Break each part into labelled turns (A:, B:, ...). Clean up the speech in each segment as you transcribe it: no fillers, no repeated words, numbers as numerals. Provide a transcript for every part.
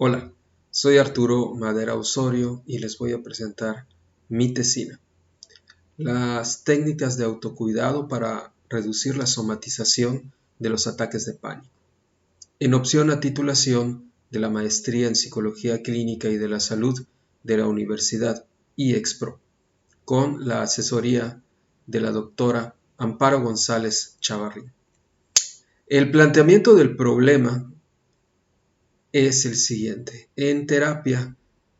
A: Hola, soy Arturo Madera Osorio y les voy a presentar Mitesina, las técnicas de autocuidado para reducir la somatización de los ataques de pánico. En opción a titulación de la Maestría en Psicología Clínica y de la Salud de la Universidad IEXPRO, con la asesoría de la doctora Amparo González Chavarrín. El planteamiento del problema es el siguiente. En terapia,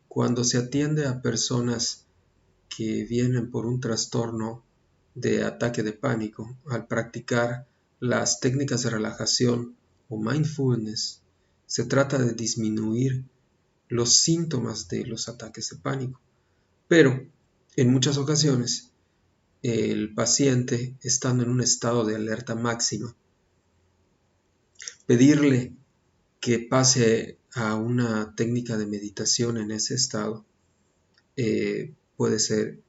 A: cuando se atiende a personas que vienen por un trastorno de ataque de pánico, al practicar las técnicas de relajación o mindfulness, se trata de disminuir los síntomas de los ataques de pánico. Pero en muchas ocasiones, el paciente, estando en un estado de alerta máxima, pedirle que pase a una técnica de meditación en ese estado puede ser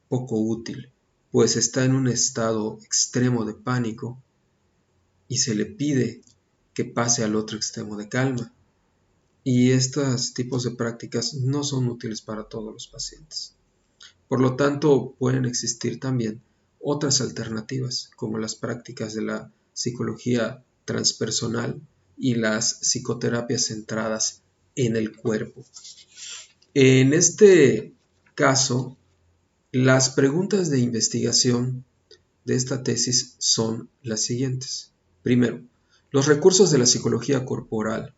A: poco útil, pues está en un estado extremo de pánico y se le pide que pase al otro extremo de calma. Y estos tipos de prácticas no son útiles para todos los pacientes. Por lo tanto, pueden existir también otras alternativas, como las prácticas de la psicología transpersonal y las psicoterapias centradas en el cuerpo. En este caso, las preguntas de investigación de esta tesis son las siguientes. Primero, ¿los recursos de la psicología corporal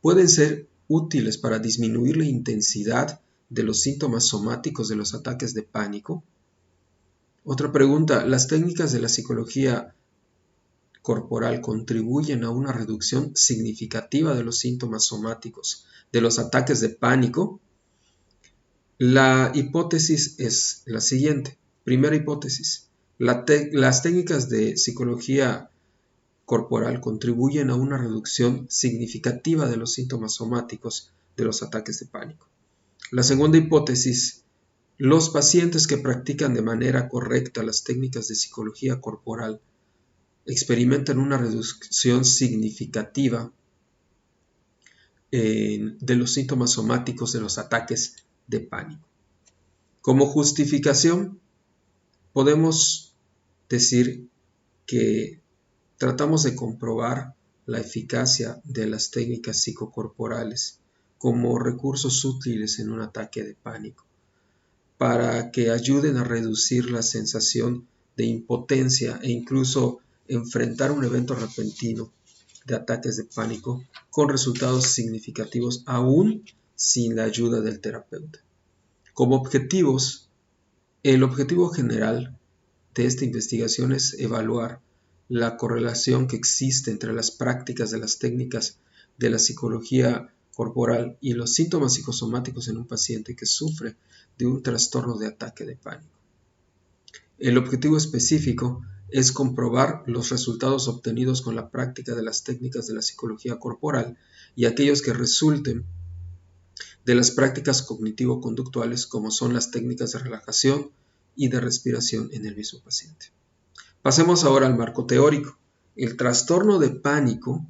A: pueden ser útiles para disminuir la intensidad de los síntomas somáticos de los ataques de pánico? Otra pregunta, ¿las técnicas de la psicología corporal contribuyen a una reducción significativa de los síntomas somáticos de los ataques de pánico? La hipótesis es la siguiente. Primera hipótesis, las técnicas de psicología corporal contribuyen a una reducción significativa de los síntomas somáticos de los ataques de pánico. La segunda hipótesis, los pacientes que practican de manera correcta las técnicas de psicología corporal experimentan una reducción significativa de los síntomas somáticos de los ataques de pánico. Como justificación, podemos decir que tratamos de comprobar la eficacia de las técnicas psicocorporales como recursos útiles en un ataque de pánico, para que ayuden a reducir la sensación de impotencia e incluso enfrentar un evento repentino de ataques de pánico con resultados significativos aún sin la ayuda del terapeuta. Como objetivos, el objetivo general de esta investigación es evaluar la correlación que existe entre las prácticas de las técnicas de la psicología corporal y los síntomas psicosomáticos en un paciente que sufre de un trastorno de ataque de pánico. El objetivo específico es comprobar los resultados obtenidos con la práctica de las técnicas de la psicología corporal y aquellos que resulten de las prácticas cognitivo-conductuales como son las técnicas de relajación y de respiración en el mismo paciente. Pasemos ahora al marco teórico. El trastorno de pánico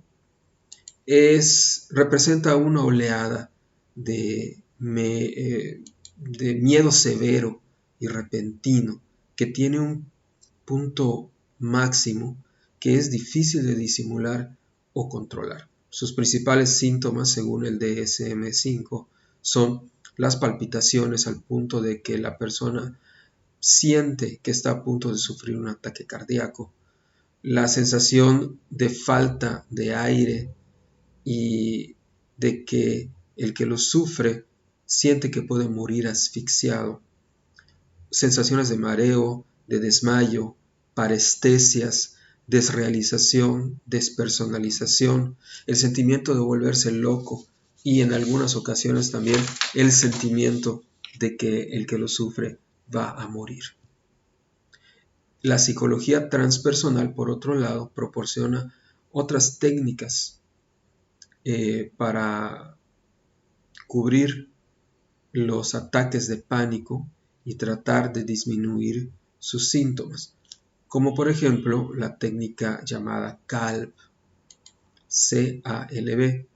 A: representa una oleada de miedo severo y repentino que tiene un punto máximo que es difícil de disimular o controlar. Sus principales síntomas, según el DSM-5, son las palpitaciones al punto de que la persona siente que está a punto de sufrir un ataque cardíaco, la sensación de falta de aire y de que el que lo sufre siente que puede morir asfixiado, sensaciones de mareo, de desmayo, parestesias, desrealización, despersonalización, el sentimiento de volverse loco y en algunas ocasiones también el sentimiento de que el que lo sufre va a morir. La psicología transpersonal, por otro lado, proporciona otras técnicas para cubrir los ataques de pánico y tratar de disminuir sus síntomas, como por ejemplo la técnica llamada CALB, C-A-L-B,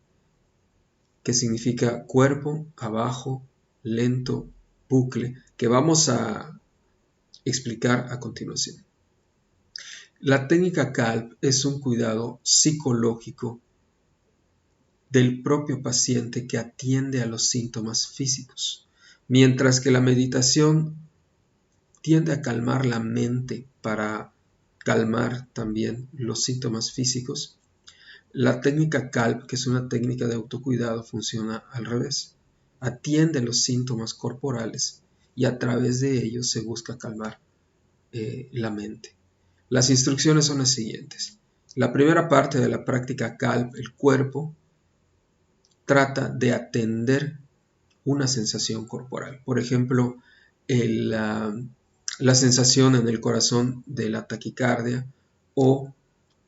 A: que significa cuerpo, abajo, lento, bucle, que vamos a explicar a continuación. La técnica CALP es un cuidado psicológico del propio paciente que atiende a los síntomas físicos, mientras que la meditación tiende a calmar la mente para calmar también los síntomas físicos. La técnica CALP, que es una técnica de autocuidado, funciona al revés. Atiende los síntomas corporales y a través de ellos se busca calmar la mente. Las instrucciones son las siguientes. La primera parte de la práctica CALP, el cuerpo, trata de atender una sensación corporal. Por ejemplo, la sensación en el corazón de la taquicardia o,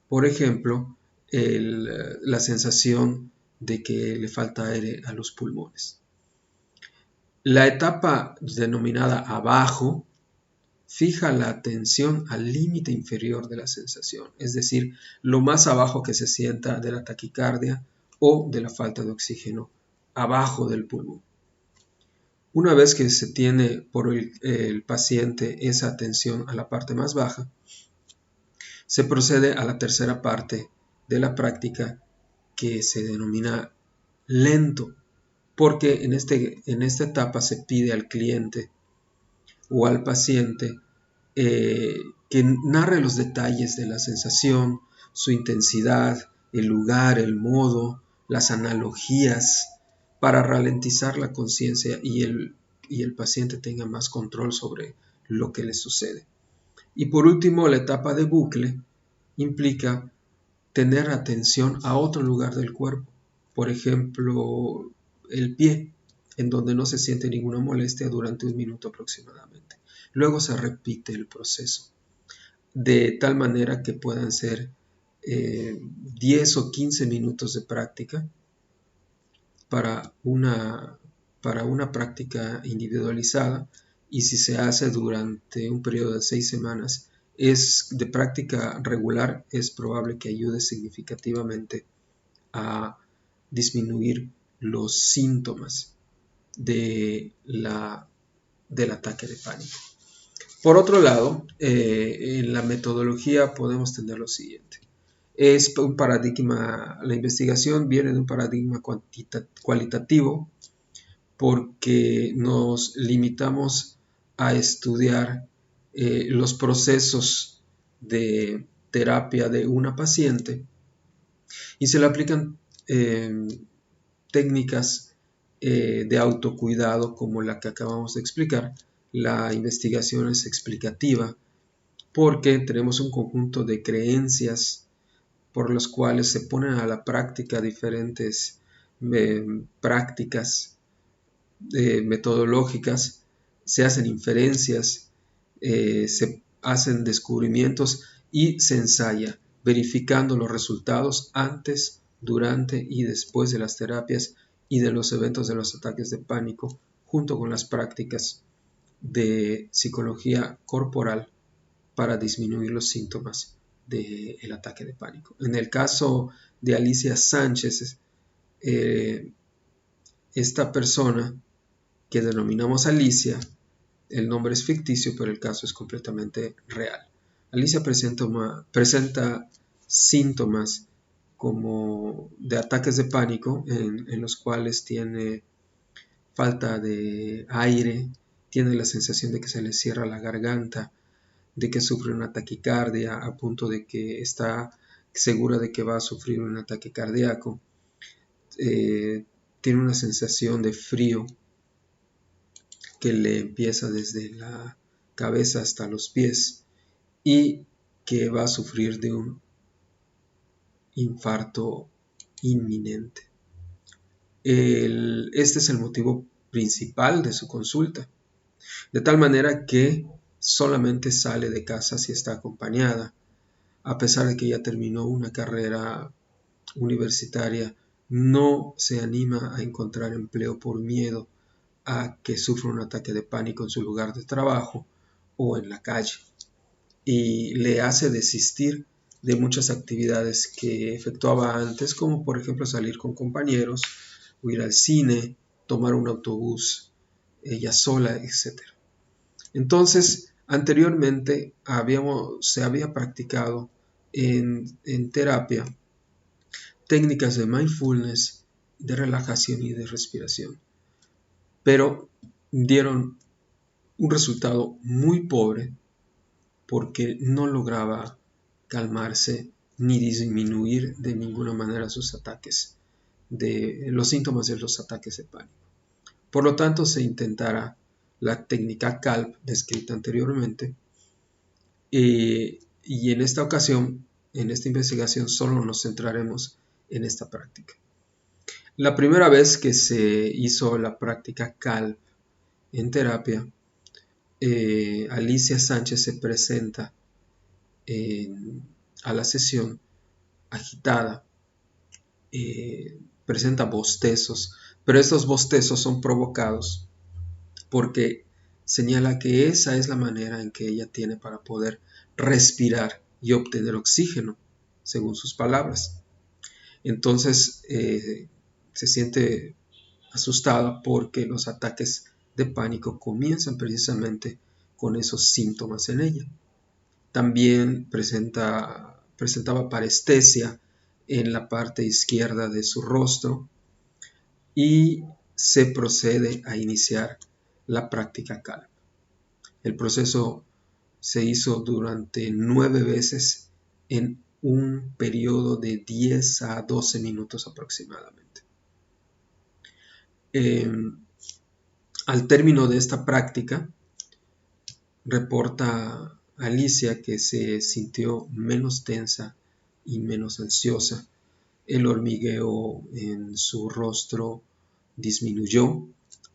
A: por ejemplo, la sensación de que le falta aire a los pulmones. La etapa denominada abajo fija la atención al límite inferior de la sensación, es decir, lo más abajo que se sienta de la taquicardia o de la falta de oxígeno abajo del pulmón. Una vez que se tiene por el paciente esa atención a la parte más baja, se procede a la tercera parte de la práctica que se denomina lento, porque en esta etapa se pide al cliente o al paciente que narre los detalles de la sensación, su intensidad, el lugar, el modo, las analogías, para ralentizar la conciencia y el paciente tenga más control sobre lo que le sucede. Y por último, la etapa de bucle implica tener atención a otro lugar del cuerpo, por ejemplo, el pie, en donde no se siente ninguna molestia durante 1 minuto aproximadamente. Luego se repite el proceso, de tal manera que puedan ser 10 o 15 minutos de práctica para una práctica individualizada, y si se hace durante un periodo de 6 semanas, es de práctica regular, es probable que ayude significativamente a disminuir los síntomas del ataque de pánico. Por otro lado, en la metodología podemos tener lo siguiente. Es un paradigma, la investigación viene de un paradigma cualitativo, porque nos limitamos a estudiar los procesos de terapia de una paciente y se le aplican técnicas de autocuidado como la que acabamos de explicar. La investigación es explicativa porque tenemos un conjunto de creencias por las cuales se ponen a la práctica diferentes prácticas metodológicas, se hacen inferencias, se hacen descubrimientos y se ensaya, verificando los resultados antes, durante y después de las terapias y de los eventos de los ataques de pánico, junto con las prácticas de psicología corporal para disminuir los síntomas del ataque de pánico. En el caso de Alicia Sánchez, esta persona que denominamos Alicia, el nombre es ficticio, pero el caso es completamente real. Alicia presenta síntomas como de ataques de pánico en los cuales tiene falta de aire, tiene la sensación de que se le cierra la garganta, de que sufre una taquicardia a punto de que está segura de que va a sufrir un ataque cardíaco. Tiene una sensación de frío que le empieza desde la cabeza hasta los pies y que va a sufrir de un infarto inminente. Este es el motivo principal de su consulta, de tal manera que solamente sale de casa si está acompañada, a pesar de que ya terminó una carrera universitaria. No se anima a encontrar empleo por miedo a que sufra un ataque de pánico en su lugar de trabajo o en la calle, y le hace desistir de muchas actividades que efectuaba antes, como por ejemplo salir con compañeros o ir al cine, tomar un autobús ella sola, etc. Entonces, anteriormente se había practicado en terapia técnicas de mindfulness, de relajación y de respiración, pero dieron un resultado muy pobre porque no lograba calmarse ni disminuir de ninguna manera sus ataques, de los síntomas de los ataques de pánico. Por lo tanto, se intentará la técnica CALP descrita anteriormente, y en esta ocasión, en esta investigación, solo nos centraremos en esta práctica. La primera vez que se hizo la práctica CALP en terapia, Alicia Sánchez se presenta a la sesión agitada, presenta bostezos, pero estos bostezos son provocados porque señala que esa es la manera en que ella tiene para poder respirar y obtener oxígeno, según sus palabras. Entonces se siente asustada porque los ataques de pánico comienzan precisamente con esos síntomas en ella. También presentaba parestesia en la parte izquierda de su rostro y se procede a iniciar la práctica CALP. El proceso se hizo durante 9 veces en un periodo de 10 a 12 minutos aproximadamente. Al término de esta práctica, reporta Alicia que se sintió menos tensa y menos ansiosa. El hormigueo en su rostro disminuyó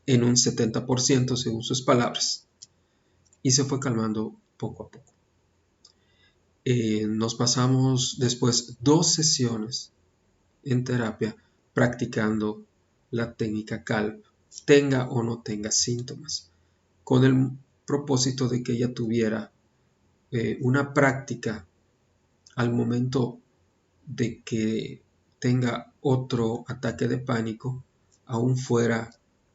A: en un 70% según sus palabras y se fue calmando poco a poco. Nos pasamos después 2 sesiones en terapia practicando la técnica CALP, tenga o no tenga síntomas, con el propósito de que ella tuviera una práctica al momento de que tenga otro ataque de pánico, aún fuera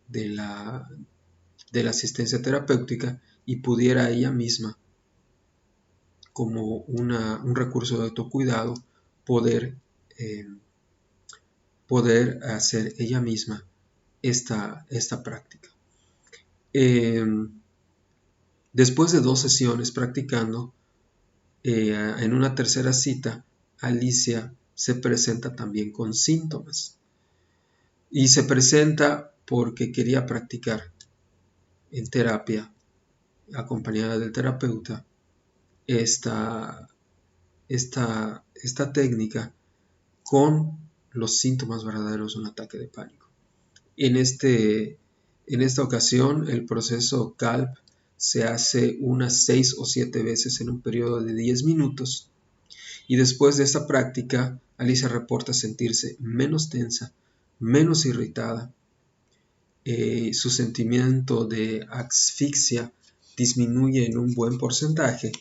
A: de la asistencia terapéutica, y pudiera ella misma, como un recurso de autocuidado, poder hacer ella misma esta práctica. Después de 2 sesiones practicando, en una tercera cita, Alicia se presenta también con síntomas. Y se presenta porque quería practicar en terapia, acompañada del terapeuta, esta técnica con los síntomas verdaderos de un ataque de pánico. En esta ocasión, el proceso CALP se hace unas 6 o 7 veces en un periodo de 10 minutos, y después de esta práctica, Alicia reporta sentirse menos tensa, menos irritada, su sentimiento de asfixia disminuye en un buen porcentaje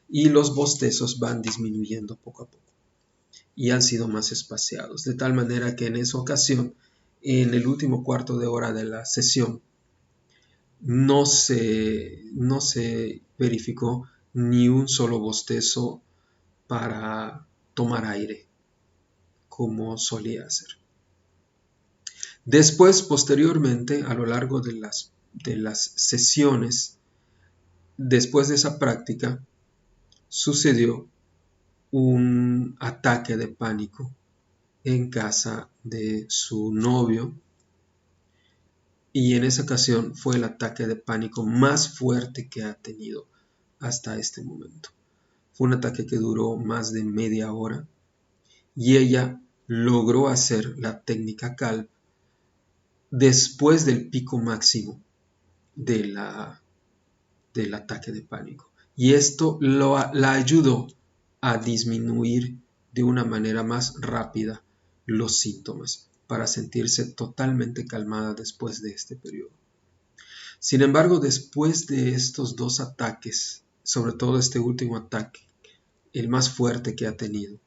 A: y los bostezos van disminuyendo poco a poco y han sido más espaciados, de tal manera que en esa ocasión, en el último cuarto de hora de la sesión, no se verificó ni un solo bostezo para tomar aire, como solía hacer. Después, posteriormente, a lo largo de las sesiones, después de esa práctica, sucedió un ataque de pánico en casa de su novio, y en esa ocasión fue el ataque de pánico más fuerte que ha tenido hasta este momento. Fue un ataque que duró más de media hora y ella logró hacer la técnica CALP después del pico máximo del ataque de pánico. Y esto la ayudó a disminuir de una manera más rápida los síntomas, para sentirse totalmente calmada después de este periodo. Sin embargo, después de estos 2 ataques, sobre todo este último ataque, el más fuerte que ha tenido,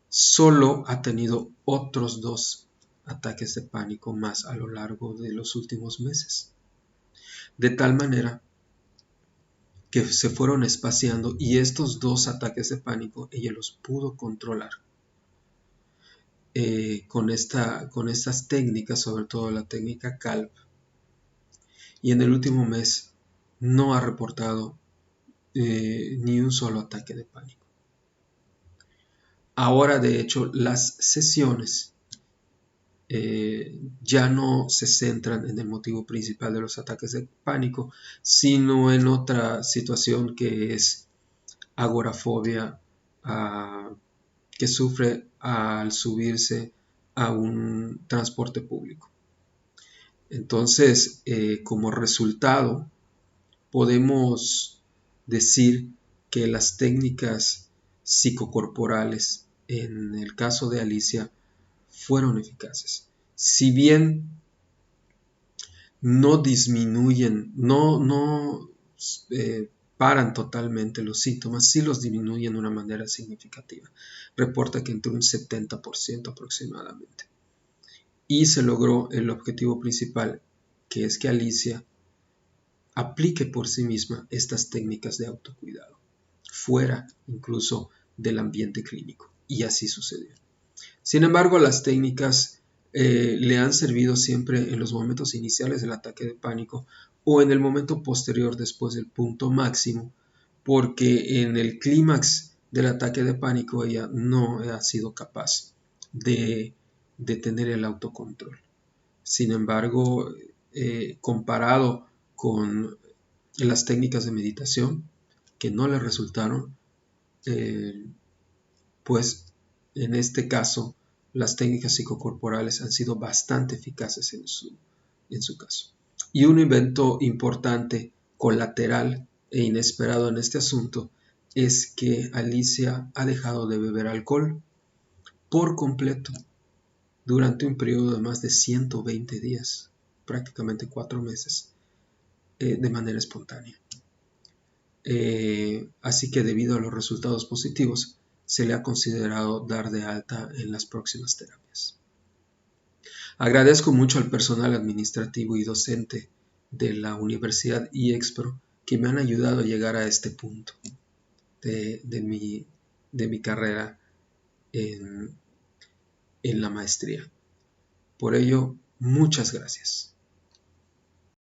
A: solo ha tenido otros 2 ataques de pánico más a lo largo de los últimos meses. De tal manera que se fueron espaciando y estos 2 ataques de pánico ella los pudo controlar con estas técnicas, sobre todo la técnica CALP, y en el último mes no ha reportado ni un solo ataque de pánico. Ahora, de hecho, las sesiones ya no se centran en el motivo principal de los ataques de pánico, sino en otra situación que es agorafobia, que sufre al subirse a un transporte público. Entonces, como resultado, podemos decir que las técnicas psicocorporales, en el caso de Alicia, fueron eficaces. Si bien no disminuyen, no paran totalmente los síntomas, sí los disminuyen de una manera significativa. Reporta que entre un 70% aproximadamente. Y se logró el objetivo principal, que es que Alicia aplique por sí misma estas técnicas de autocuidado, fuera incluso del ambiente clínico. Y así sucedió. Sin embargo, las técnicas le han servido siempre en los momentos iniciales del ataque de pánico o en el momento posterior después del punto máximo, porque en el clímax del ataque de pánico ella no ha sido capaz de tener el autocontrol. Sin embargo, comparado con las técnicas de meditación que no le resultaron, pues en este caso las técnicas psicocorporales han sido bastante eficaces en su caso. Y un evento importante, colateral e inesperado en este asunto es que Alicia ha dejado de beber alcohol por completo durante un periodo de más de 120 días, prácticamente 4 meses, de manera espontánea. Así que debido a los resultados positivos, se le ha considerado dar de alta en las próximas terapias. Agradezco mucho al personal administrativo y docente de la Universidad IEXPRO que me han ayudado a llegar a este punto de mi carrera en la maestría. Por ello, muchas gracias.